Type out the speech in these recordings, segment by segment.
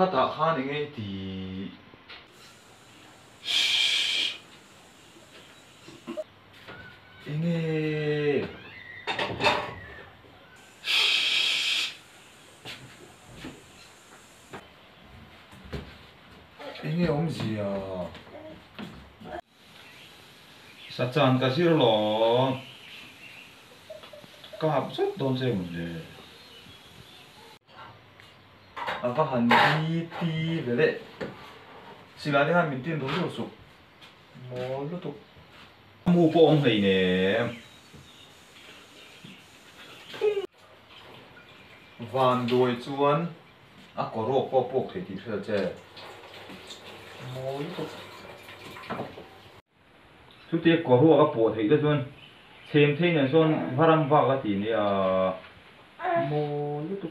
ข้าตาข้านี่ไงตีเองenge omzi ya sachan ka sir lo ka hap sot don se mun le ava han ti vele sila de han min tin do su mo lu tu mu po ong hei ne van doi chuan a ko ro po pok thei ti thel che chút tiết có ruộng các bộ thấy đó luôn xem thấy này luôn phát âm vào cái gì này mô lúc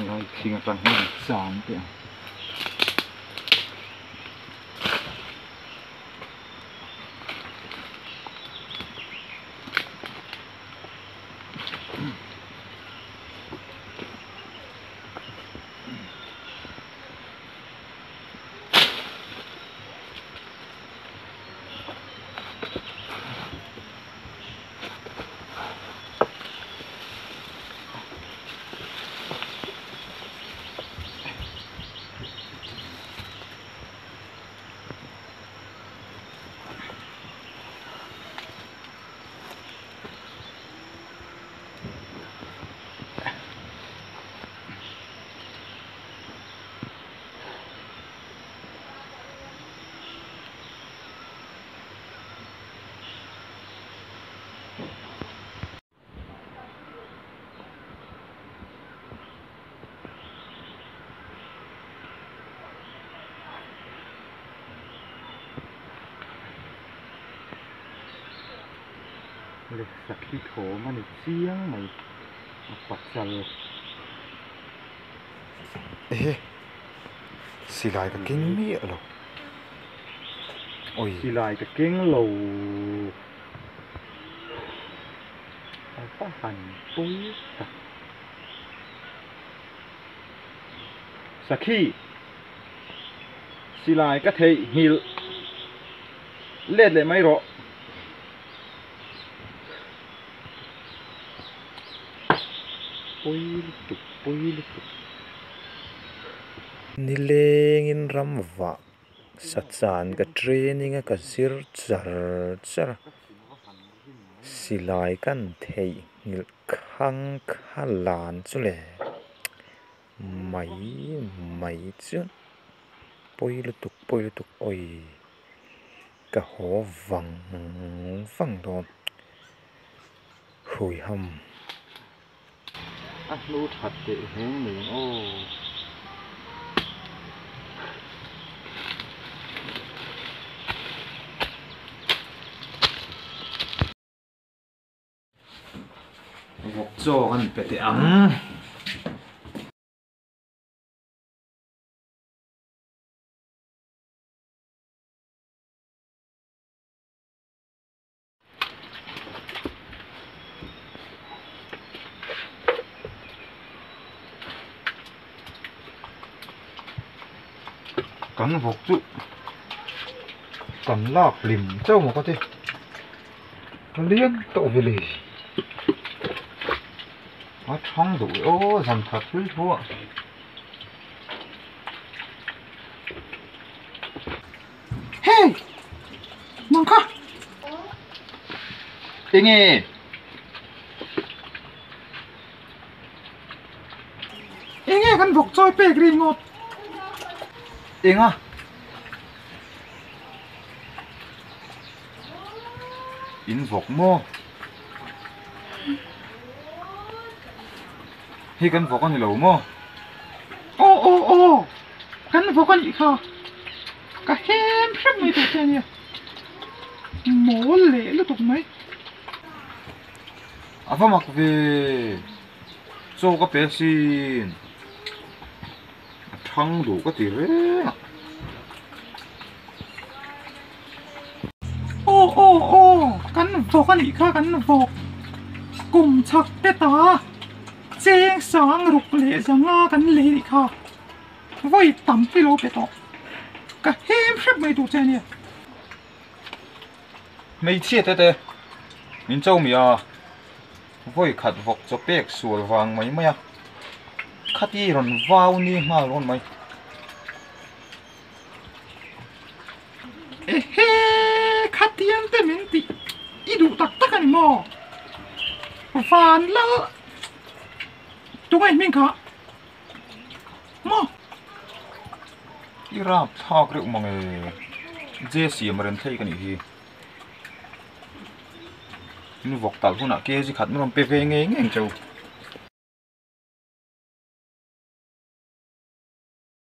rồi khi mà toàn hình sáng kìa lịch sạch khi thổ mà lịch riêng mày quạt dần ê xì lại cái kính mía rồi ôi xì lại cái kính lầu có hành túi sạch khi xì lại cái thể hiểu lên lại mấy rồi nilengin ramwa sachan ka training ka sir char silai kan thei ngil khang khalan chule mai chu poilu tuk oi ka ho vang don hui ham nu thật thì hướng mình ô một chỗ ăn bể ăn cắn vọc trụ cắn lọc lìm trâu mà có thể nó liên tội về lì nó trong đủ ô dần thật với thua hey mong khá thế nghe căn vọc trôi bể đi ngọt ing à in vọc mô hi kan vok ani lo mo ô kan vô con gì kha cả hem sắp mấy tụi chơi nhỉ mổ lệ lúc tụi mấy afa mak ve so ka pe sin thang du ka ti re ô kan vô con gì kha kan vô cùng chắc tê ta chén sáng rục lệ sang nga kan lệ gì kha vậy tắm phi lô bê to cả hem sắp mấy tụi chơi nhỉ mấy chiết thế thế min châu mi à voi khát vok cho pek sual vàng mấy mấy à khát đi ron vào ni mà ron mấy khát tiền tê mình tị ít đủ tắc tắc anh mò phàn lỡ tụi anh mình khá mò irap thak reu mange jesi amaren thei kan hi nu vok tal huna ke ji khat nu pe ve nge ngeng chau